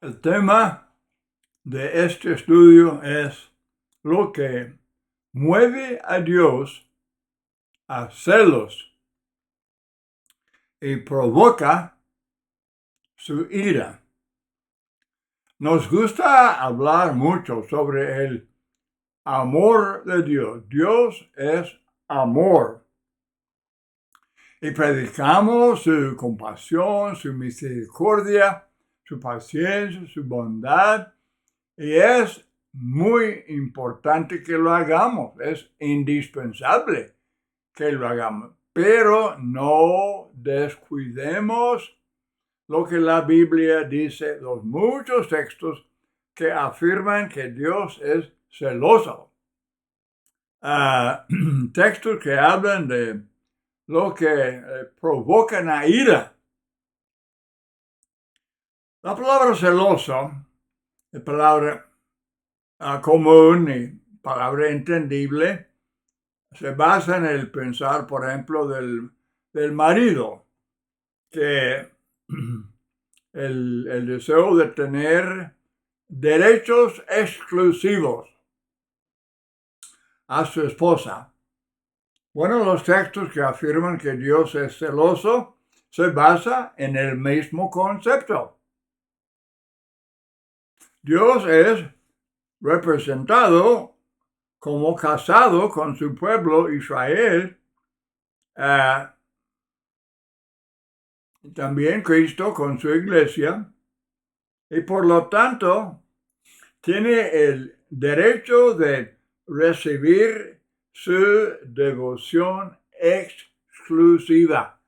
El tema de este estudio es lo que mueve a Dios a celos y provoca su ira. Nos gusta hablar mucho sobre el amor de Dios. Dios es amor. Y predicamos su compasión, su misericordia, su paciencia, su bondad. Y es muy importante que lo hagamos. Es indispensable que lo hagamos. Pero no descuidemos lo que la Biblia dice, los muchos textos que afirman que Dios es celoso. Textos que hablan de lo que provoca la ira. La palabra celoso es palabra común y palabra entendible. Se basa en el pensar, por ejemplo, del marido, que el deseo de tener derechos exclusivos a su esposa. Bueno, los textos que afirman que Dios es celoso se basa en el mismo concepto. Dios es representado como casado con su pueblo Israel, también Cristo con su iglesia, y por lo tanto tiene el derecho de recibir su devoción exclusiva.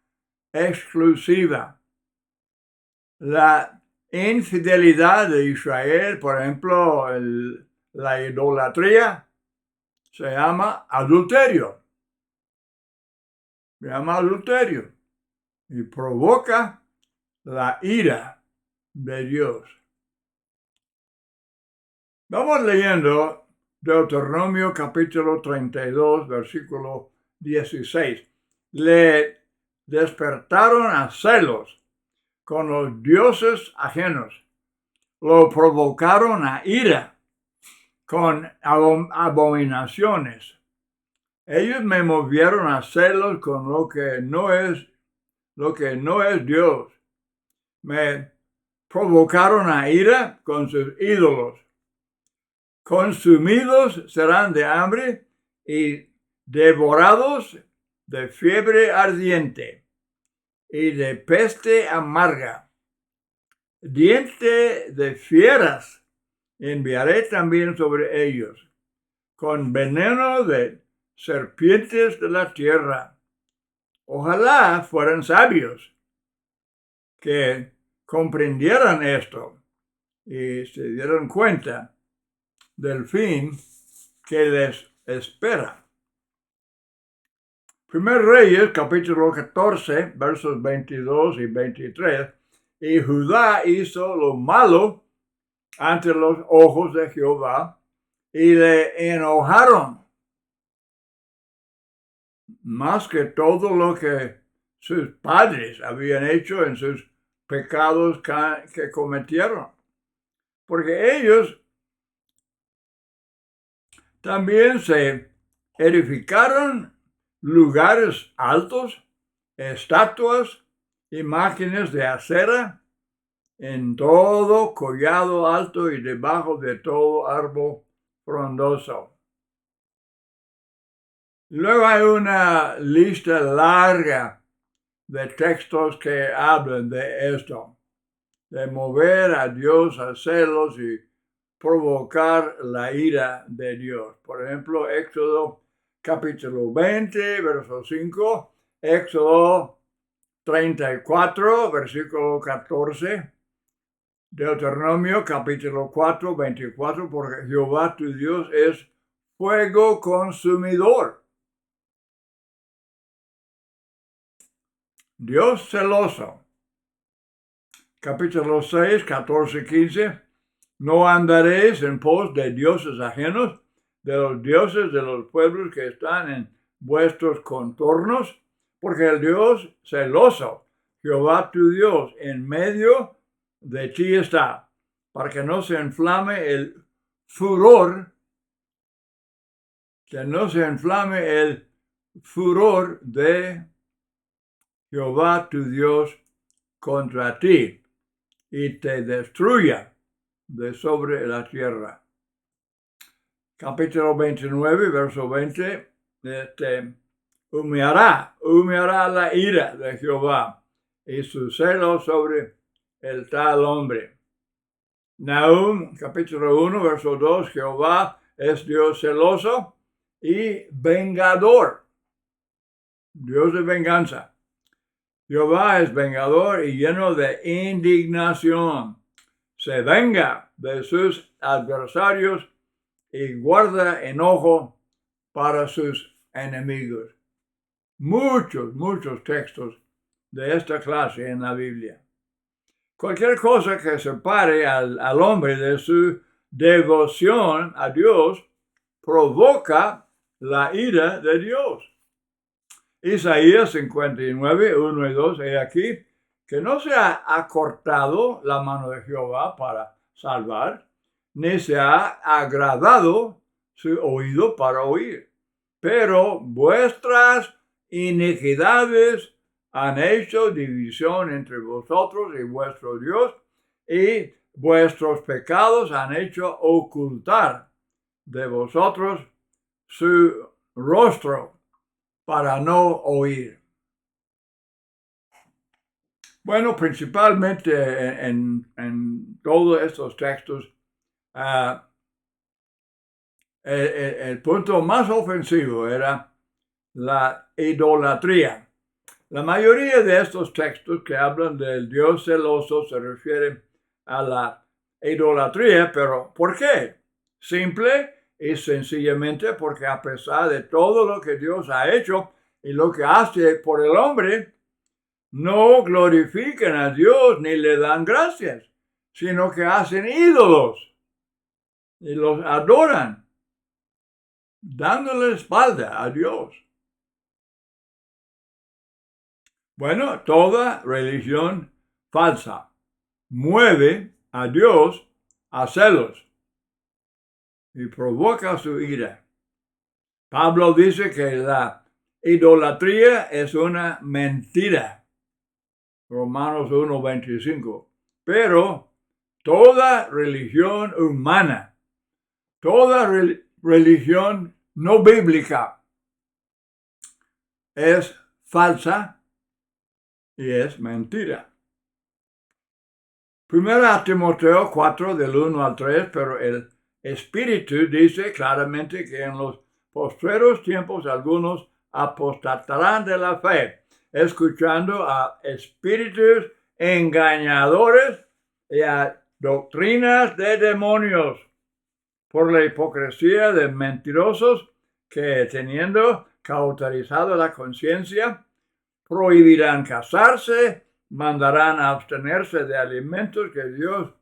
La infidelidad de Israel, por ejemplo, la idolatría, se llama adulterio. Y provoca la ira de Dios. Vamos leyendo Deuteronomio capítulo 32, versículo 16. Le despertaron a celos con los dioses ajenos. Lo provocaron a ira con abominaciones. Ellos me movieron a celos con lo que no es Dios. Me provocaron a ira con sus ídolos. Consumidos serán de hambre y devorados de fiebre ardiente y de peste amarga. Diente de fieras enviaré también sobre ellos, con veneno de serpientes de la tierra. Ojalá fueran sabios que comprendieran esto y se dieran cuenta del fin que les espera. Primer Reyes, capítulo 14, versos 22 y 23. Y Judá hizo lo malo ante los ojos de Jehová y le enojaron más que todo lo que sus padres habían hecho en sus pecados que cometieron. Porque ellos también se edificaron lugares altos, estatuas, imágenes de acera en todo collado alto y debajo de todo árbol frondoso. Luego hay una lista larga de textos que hablan de esto, de mover a Dios a celos y provocar la ira de Dios. Por ejemplo, Éxodo capítulo 20, verso 5, Éxodo 34, versículo 14, Deuteronomio capítulo 4, 24, porque Jehová tu Dios es fuego consumidor. Dios celoso. Capítulo 6, 14, 15. No andaréis en pos de dioses ajenos, de los dioses de los pueblos que están en vuestros contornos, porque el Dios celoso, Jehová tu Dios, en medio de ti está, para que no se inflame el furor, que no se inflame el furor de Jehová tu Dios contra ti y te destruya de sobre la tierra. Capítulo 29, verso 20, humeará la ira de Jehová y su celo sobre el tal hombre. Nahum, capítulo 1, verso 2, Jehová es Dios celoso y vengador, Dios de venganza. Jehová es vengador y lleno de indignación. Se venga de sus adversarios y guarda enojo para sus enemigos. Muchos textos de esta clase en la Biblia. Cualquier cosa que separe al hombre de su devoción a Dios provoca la ira de Dios. Isaías 59, 1 y 2, he aquí que no se ha acortado la mano de Jehová para salvar, ni se ha agradado su oído para oír. Pero vuestras iniquidades han hecho división entre vosotros y vuestro Dios, y vuestros pecados han hecho ocultar de vosotros su rostro para no oír. Bueno, principalmente en todos estos textos, el punto más ofensivo era la idolatría. La mayoría de estos textos que hablan del Dios celoso se refieren a la idolatría, pero ¿por qué? Simple y sencillamente porque a pesar de todo lo que Dios ha hecho y lo que hace por el hombre, no glorifican a Dios ni le dan gracias, sino que hacen ídolos y los adoran, dándole espalda a Dios. Bueno, toda religión falsa mueve a Dios a celos y provoca su ira. Pablo dice que la idolatría es una mentira. Romanos 1:25. Pero toda religión humana, toda religión no bíblica es falsa y es mentira. Primera Timoteo 4, del 1 al 3, pero el Espíritu dice claramente que en los postreros tiempos algunos apostatarán de la fe, escuchando a espíritus engañadores y a doctrinas de demonios, por la hipocresía de mentirosos que, teniendo cauterizado la conciencia, prohibirán casarse, mandarán a abstenerse de alimentos que Dios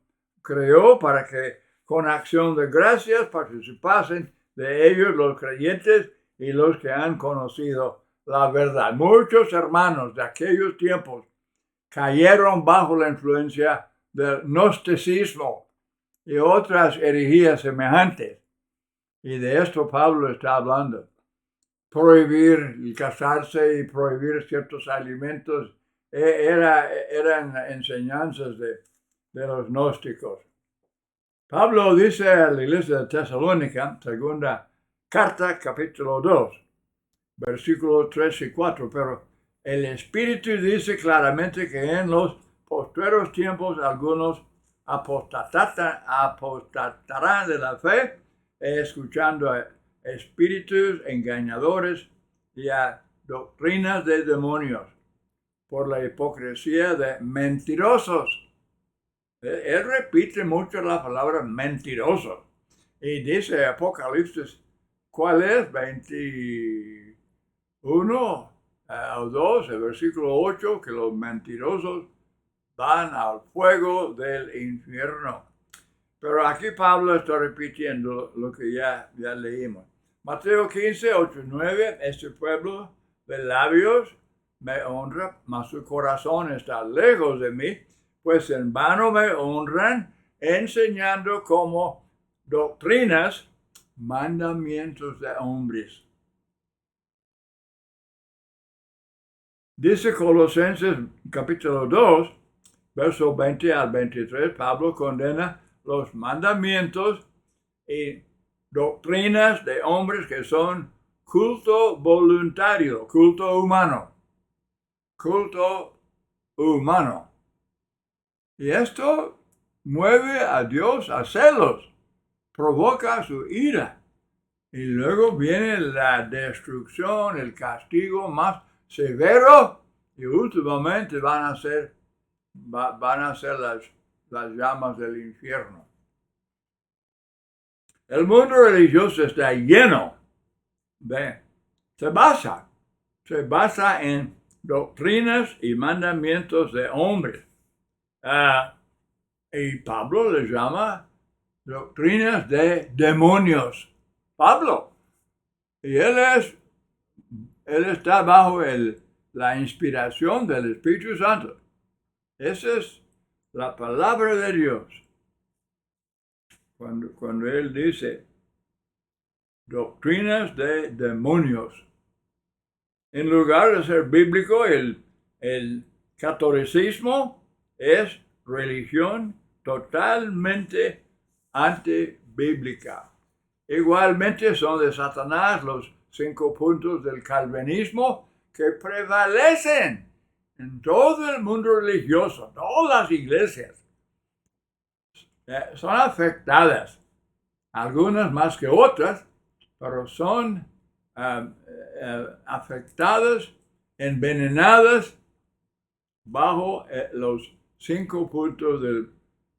creó para que con acción de gracias participasen de ellos los creyentes y los que han conocido la verdad. Muchos hermanos de aquellos tiempos cayeron bajo la influencia del gnosticismo y otras herejías semejantes. Y de esto Pablo está hablando. Prohibir casarse y prohibir ciertos alimentos eran enseñanzas de los gnósticos. Pablo dice a la iglesia de Tesalónica, segunda carta, capítulo 2, versículos 3 y 4, pero el Espíritu dice claramente que en los postreros tiempos algunos apostatarán de la fe, escuchando a espíritus engañadores y a doctrinas de demonios, por la hipocresía de mentirosos. Él repite mucho la palabra mentiroso y dice Apocalipsis, ¿cuál es? 21 al 2, el versículo 8, que los mentirosos van al fuego del infierno. Pero aquí Pablo está repitiendo lo que ya leímos. Mateo 15, 8 y 9, este pueblo de labios me honra, mas su corazón está lejos de mí, pues en vano me honran, enseñando como doctrinas mandamientos de hombres. Dice Colosenses capítulo 2, versos 20 al 23, Pablo condena los mandamientos y doctrinas de hombres que son culto voluntario, culto humano. Culto humano. Y esto mueve a Dios a celos, provoca su ira. Y luego viene la destrucción, el castigo más severo, y últimamente van a ser las llamas del infierno. El mundo religioso está lleno se basa en doctrinas y mandamientos de hombres. Y Pablo les llama doctrinas de demonios. Pablo. Y él está bajo la inspiración del Espíritu Santo. Esa es la palabra de Dios. Cuando él dice doctrinas de demonios. En lugar de ser bíblico, el catolicismo es religión totalmente antibíblica. Igualmente son de Satanás los 5 puntos del calvinismo que prevalecen en todo el mundo religioso. Todas las iglesias son afectadas, algunas más que otras, pero son afectadas, envenenadas bajo los 5 puntos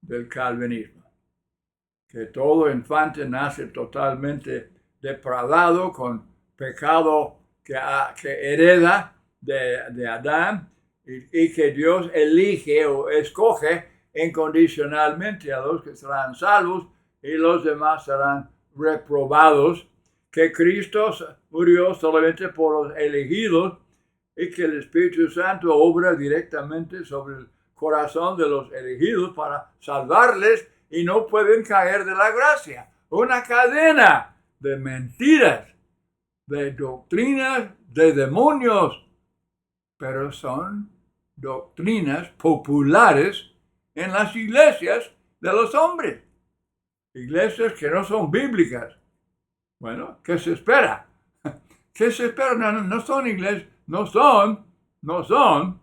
del calvinismo. Que todo infante nace totalmente depravado con pecado que hereda de Adán y que Dios elige o escoge incondicionalmente a los que serán salvos y los demás serán reprobados, que Cristo murió solamente por los elegidos y que el Espíritu Santo obra directamente sobre el corazón de los elegidos para salvarles y no pueden caer de la gracia. Una cadena de mentiras, de doctrinas de demonios, pero son doctrinas populares en las iglesias de los hombres. Iglesias que no son bíblicas. Bueno, ¿qué se espera? ¿Qué se espera? No son iglesias, no son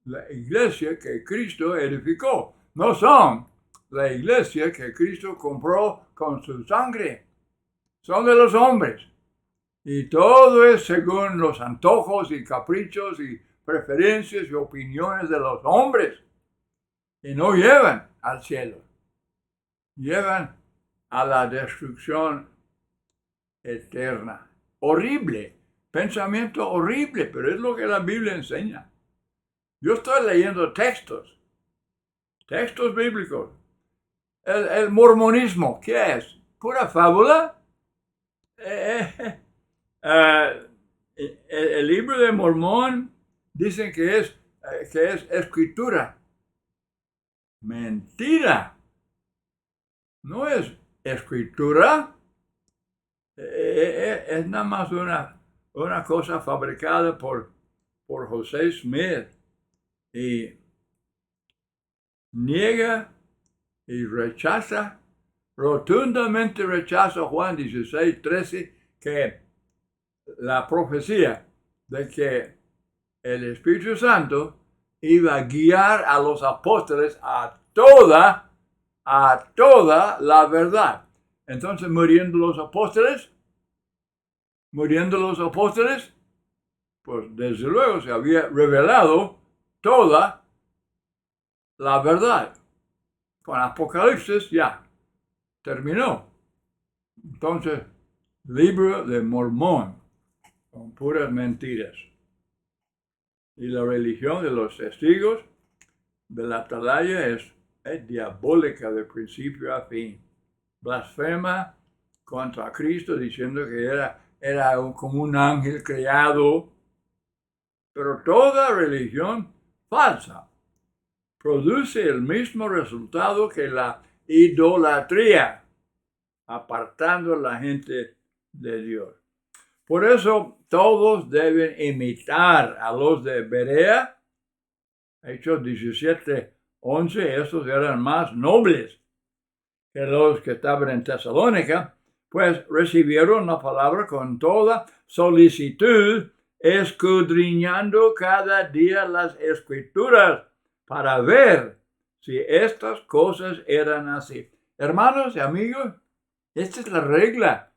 la iglesia que Cristo edificó. No son la iglesia que Cristo compró con su sangre. Son de los hombres. Y todo es según los antojos y caprichos y preferencias y opiniones de los hombres. Y no llevan al cielo. Llevan a la destrucción eterna. Horrible. Pensamiento horrible, pero es lo que la Biblia enseña. Yo estoy leyendo textos bíblicos. El mormonismo, ¿qué es? ¿Pura fábula? El libro de Mormón dicen que es escritura. Mentira. No es escritura. Es nada más una cosa fabricada por José Smith. Y niega y rotundamente rechaza Juan 16:13, que la profecía de que el Espíritu Santo iba a guiar a los apóstoles a toda la verdad. Entonces, muriendo los apóstoles, pues desde luego se había revelado toda la verdad. Con Apocalipsis ya terminó. Entonces, libro de Mormón, con puras mentiras. Y la religión de los testigos de la atalaya es diabólica de principio a fin. Blasfema contra Cristo diciendo que era como un ángel creado. Pero toda religión falsa produce el mismo resultado que la idolatría, apartando a la gente de Dios. Por eso todos deben imitar a los de Berea. Hechos 17:11, esos eran más nobles que los que estaban en Tesalónica, pues recibieron la palabra con toda solicitud, escudriñando cada día las Escrituras para ver si estas cosas eran así. Hermanos y amigos, esta es la regla.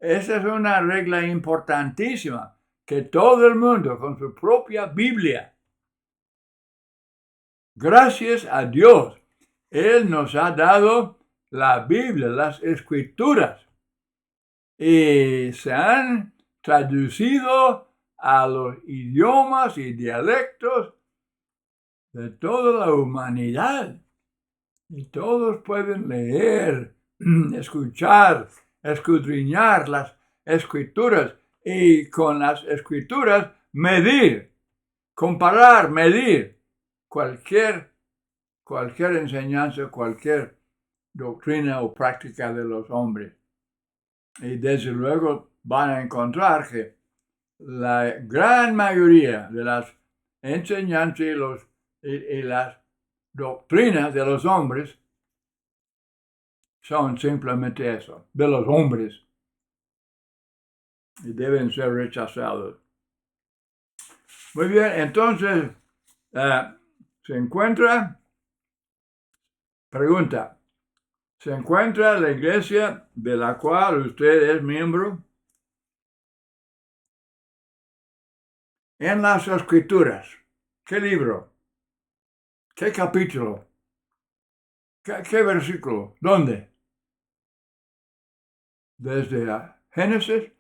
Esta es una regla importantísima, que todo el mundo con su propia Biblia, gracias a Dios, Él nos ha dado la Biblia, las Escrituras, y se han traducido a los idiomas y dialectos de toda la humanidad. Y todos pueden leer, escuchar, escudriñar las Escrituras y con las Escrituras medir, comparar, medir cualquier enseñanza, cualquier doctrina o práctica de los hombres. Y desde luego van a encontrar que la gran mayoría de las enseñanzas y las doctrinas de los hombres son simplemente eso, de los hombres, y deben ser rechazados. Muy bien, entonces se encuentra, pregunta, ¿se encuentra la iglesia de la cual usted es miembro en las Escrituras? ¿Qué libro? ¿Qué capítulo? ¿Qué versículo? ¿Dónde? Desde Génesis,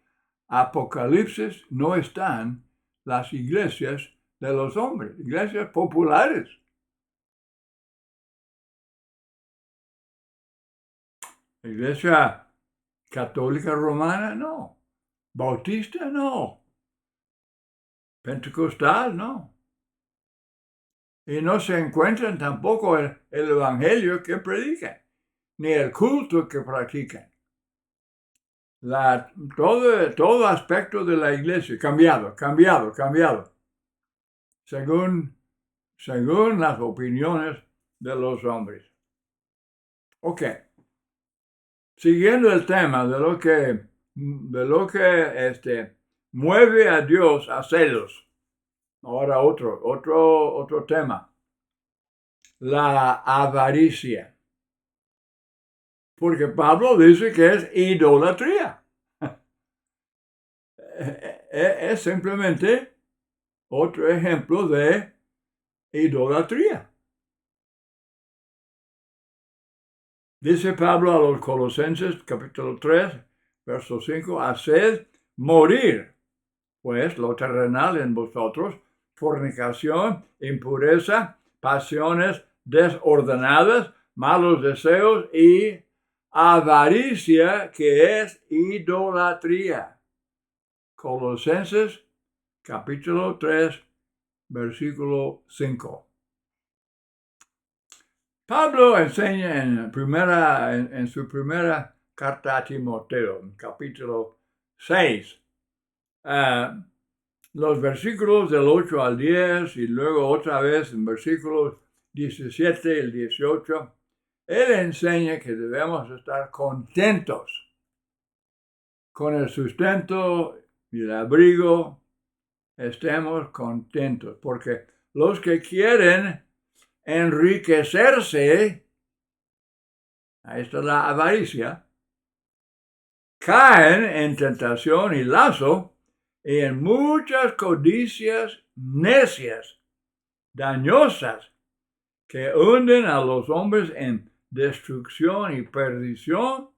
Apocalipsis no están las iglesias de los hombres, iglesias populares. Iglesia católica romana, no. Bautista, no. Pentecostal, no. Y no se encuentran tampoco el evangelio que predican, ni el culto que practican. Todo aspecto de la iglesia, cambiado, según las opiniones de los hombres. Ok. Siguiendo el tema de lo que mueve a Dios a celos. Ahora otro tema. La avaricia. Porque Pablo dice que es idolatría. Es simplemente otro ejemplo de idolatría. Dice Pablo a los Colosenses, capítulo 3, verso 5, haced morir, pues, lo terrenal en vosotros, fornicación, impureza, pasiones desordenadas, malos deseos y avaricia, que es idolatría. Colosenses, capítulo 3, versículo 5. Pablo enseña en su primera carta a Timoteo, en capítulo 6, los versículos del 8 al 10 y luego otra vez en versículos 17 y 18, él enseña que debemos estar contentos con el sustento y el abrigo. Estemos contentos, porque los que quieren enriquecerse, ahí está la avaricia, caen en tentación y lazo y en muchas codicias necias, dañosas, que hunden a los hombres en destrucción y perdición,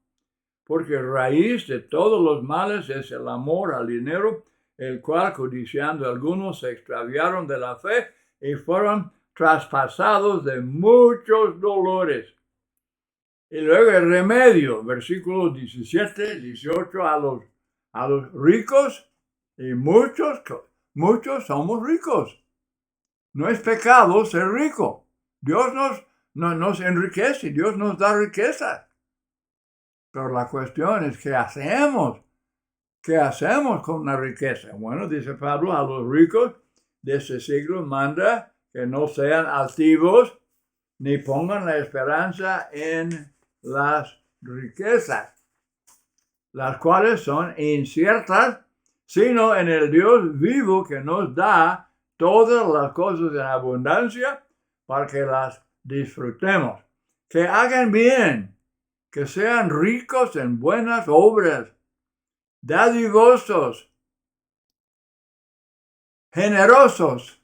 porque raíz de todos los males es el amor al dinero, el cual, codiciando algunos, se extraviaron de la fe y fueron traspasados de muchos dolores. Y luego el remedio, versículos 17, 18, a los ricos, y muchos somos ricos. No es pecado ser rico. Dios nos enriquece, Dios nos da riqueza. Pero la cuestión es, ¿qué hacemos? ¿Qué hacemos con la riqueza? Bueno, dice Pablo, a los ricos de este siglo manda que no sean altivos ni pongan la esperanza en las riquezas, las cuales son inciertas, sino en el Dios vivo que nos da todas las cosas en abundancia para que las disfrutemos. Que hagan bien, que sean ricos en buenas obras, dadivosos, generosos.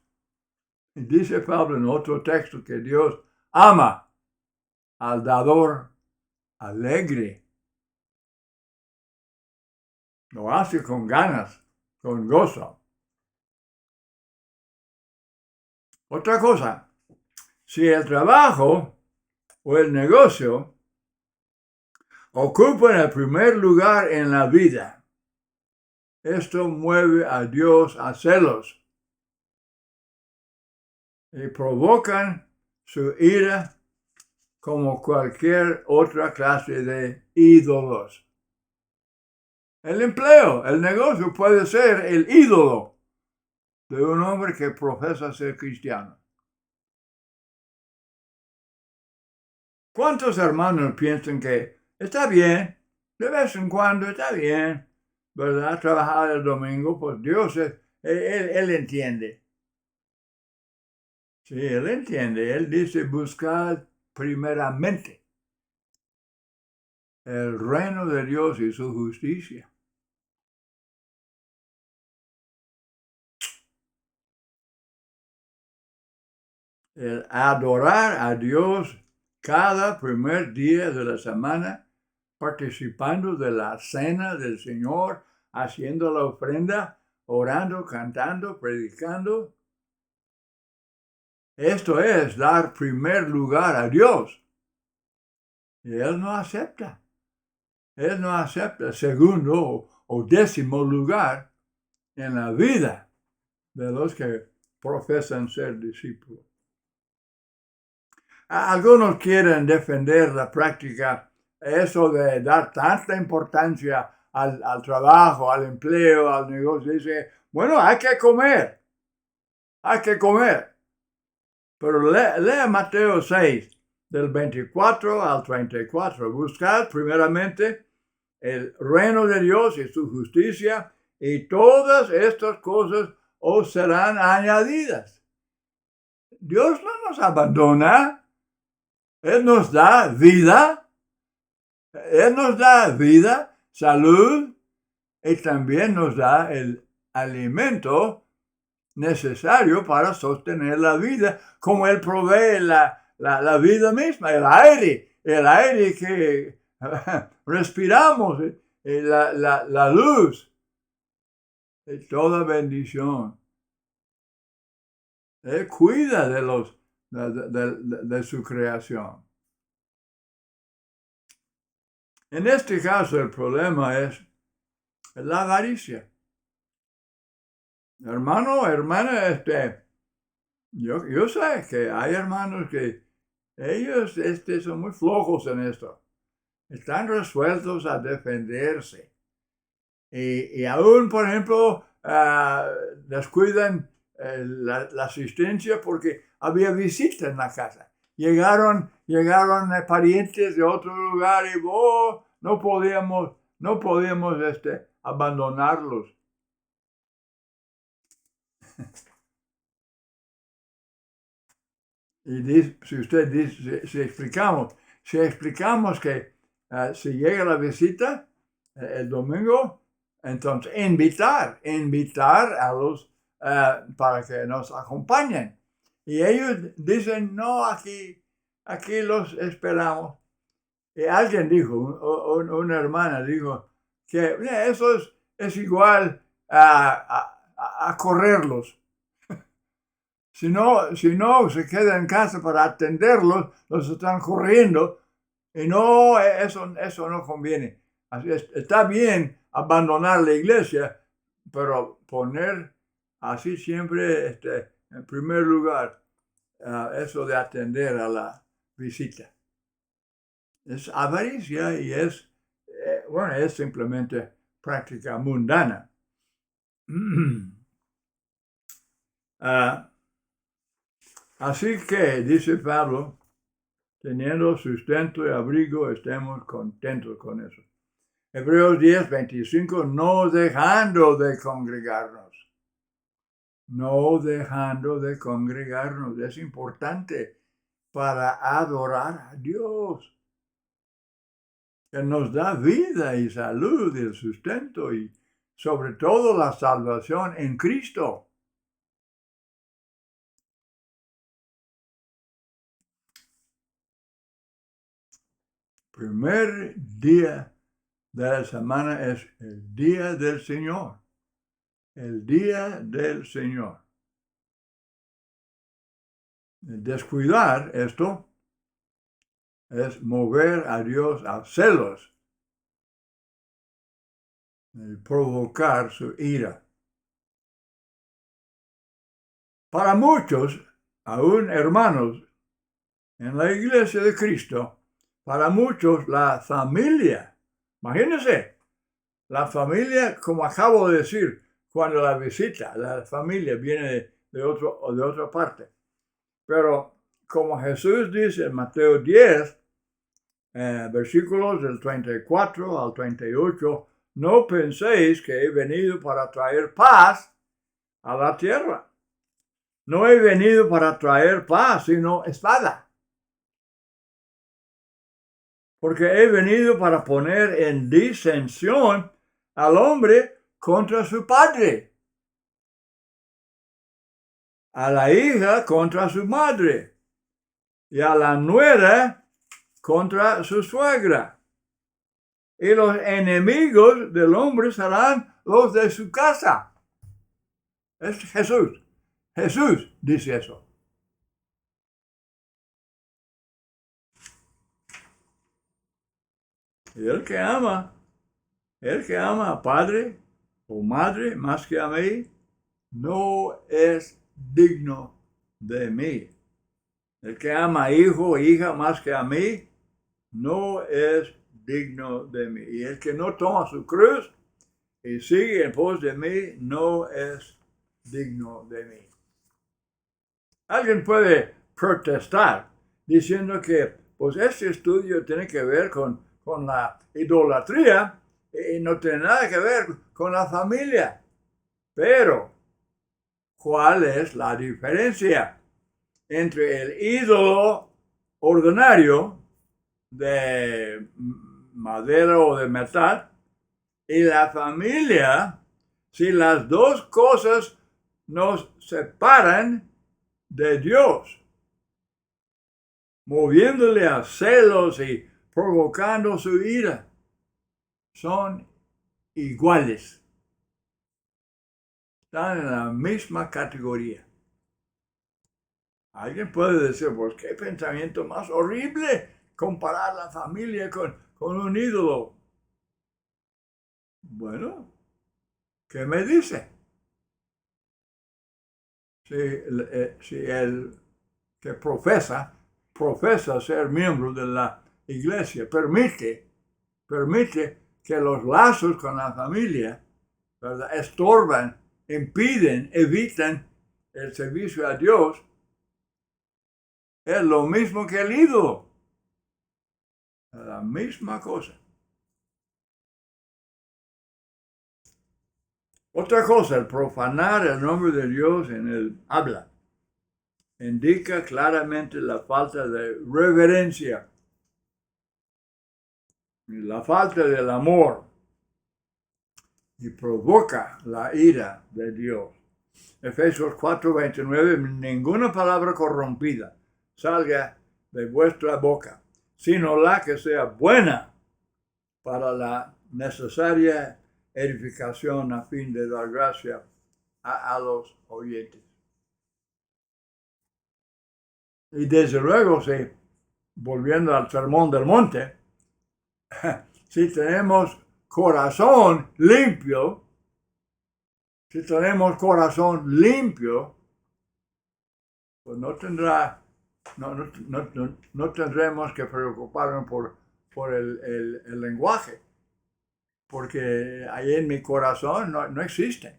Y dice Pablo en otro texto que Dios ama al dador alegre. Lo hace con ganas, con gozo. Otra cosa, si el trabajo o el negocio ocupan el primer lugar en la vida, esto mueve a Dios a celos y provocan su ira como cualquier otra clase de ídolos. El empleo, el negocio puede ser el ídolo de un hombre que profesa ser cristiano. ¿Cuántos hermanos piensan que está bien, de vez en cuando está bien, ¿verdad? Trabajar el domingo, pues Dios, él entiende. Sí, Él entiende. Él dice, buscad primeramente el reino de Dios y su justicia. El adorar a Dios cada primer día de la semana, participando de la cena del Señor, haciendo la ofrenda, orando, cantando, predicando. Esto es dar primer lugar a Dios. Y Él no acepta. Él no acepta segundo o décimo lugar en la vida de los que profesan ser discípulos. Algunos quieren defender la práctica, eso de dar tanta importancia al trabajo, al empleo, al negocio. Dice, bueno, hay que comer. Pero lea Mateo 6, del 24 al 34. Buscad primeramente el reino de Dios y su justicia, y todas estas cosas os serán añadidas. Dios no nos abandona. Él nos da vida. Él nos da vida, salud, y también nos da el alimento necesario para sostener la vida, como Él provee la vida misma, el aire que respiramos, la luz, y toda bendición. Él cuida de su creación. En este caso, el problema es la avaricia. Hermano, hermana, yo sé que hay hermanos que ellos son muy flojos en esto. Están resueltos a defenderse. Y aún, por ejemplo, descuidan la asistencia porque había visita en la casa. Llegaron parientes de otro lugar y no podíamos abandonarlos. Y si explicamos que si llega la visita el domingo, entonces invitar a los para que nos acompañen. Y ellos dicen, no, aquí los esperamos. Y alguien dijo, una hermana dijo, que eso es igual a correrlos. Si no se queda en casa para atenderlos, los están corriendo. Y no, eso no conviene. Así está bien abandonar la iglesia, pero poner así siempre en primer lugar eso de atender a visita. Es avaricia y es simplemente práctica mundana. Así que, dice Pablo, teniendo sustento y abrigo, estemos contentos con eso. Hebreos 10, 25, no dejando de congregarnos. No dejando de congregarnos. Es importante para adorar a Dios. Él nos da vida y salud y el sustento y sobre todo la salvación en Cristo. Primer día de la semana es el día del Señor. El día del Señor. Descuidar esto es mover a Dios a celos y provocar su ira. Para muchos, aún hermanos en la iglesia de Cristo, para muchos la familia, imagínense, la familia, como acabo de decir, cuando la visita, la familia viene de otra parte. Pero como Jesús dice en Mateo 10, versículos del 34 al 38, no penséis que he venido para traer paz a la tierra. No he venido para traer paz, sino espada. Porque he venido para poner en disensión al hombre contra su padre, a la hija contra su madre y a la nuera contra su suegra. Y los enemigos del hombre serán los de su casa. Es Jesús. Jesús dice eso. Y el que ama a padre o madre más que a mí, no es digno de mí. El que ama a hijo o hija más que a mí, no es digno de mí. Y el que no toma su cruz y sigue en pos de mí, no es digno de mí. Alguien puede protestar diciendo que pues este estudio tiene que ver con la idolatría y no tiene nada que ver con la familia. Pero, ¿cuál es la diferencia entre el ídolo ordinario de madera o de metal y la familia? Si las dos cosas nos separan de Dios, moviéndole a celos y provocando su ira, son iguales. Están en la misma categoría. Alguien puede decir, pues qué pensamiento más horrible comparar la familia con un ídolo. Bueno, ¿qué me dice? Si el que profesa ser miembro de la iglesia, permite que los lazos con la familia, ¿verdad?, estorban, impiden, evitan el servicio a Dios, es lo mismo que el ídolo. La misma cosa. Otra cosa, el profanar el nombre de Dios en el habla indica claramente la falta de reverencia y la falta del amor y provoca la ira de Dios. Efesios 4:29, ninguna palabra corrompida salga de vuestra boca, sino la que sea buena para la necesaria edificación a fin de dar gracia a los oyentes. Y desde luego, volviendo al Sermón del Monte, si tenemos corazón limpio, pues no tendrá no tendremos que preocuparnos por el lenguaje, porque ahí en mi corazón no existe.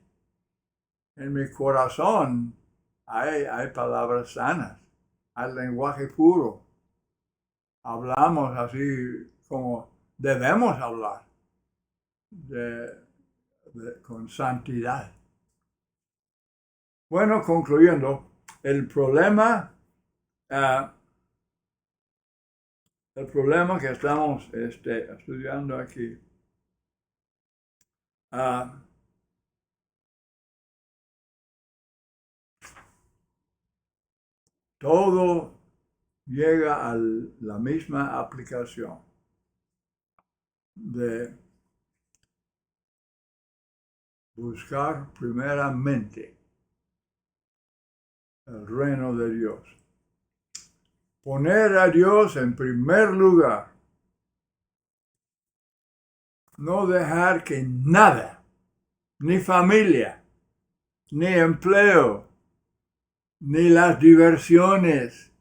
En mi corazón hay palabras sanas, hay lenguaje puro. Hablamos así como debemos hablar, con santidad. Bueno, concluyendo, el problema que estamos estudiando aquí todo llega a la misma aplicación de buscar primeramente el reino de Dios. Poner a Dios en primer lugar. No dejar que nada, ni familia, ni empleo, ni las diversiones,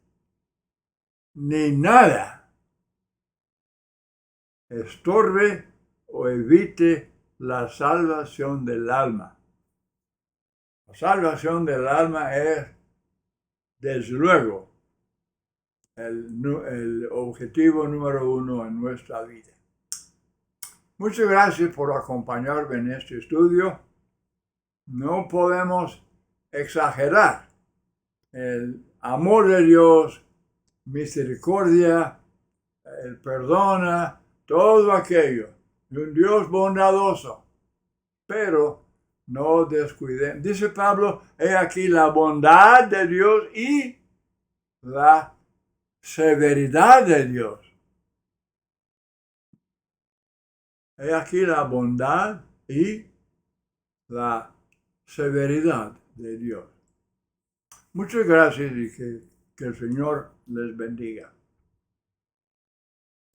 ni nada estorbe o evite la salvación del alma. La salvación del alma es, desde luego, el objetivo número uno en nuestra vida. Muchas gracias por acompañarme en este estudio. No podemos exagerar el amor de Dios, misericordia, el perdona, todo aquello. Un Dios bondadoso. Pero no descuidemos. Dice Pablo, he aquí la bondad de Dios y la severidad de Dios. He aquí la bondad y la severidad de Dios. Muchas gracias y que el Señor les bendiga.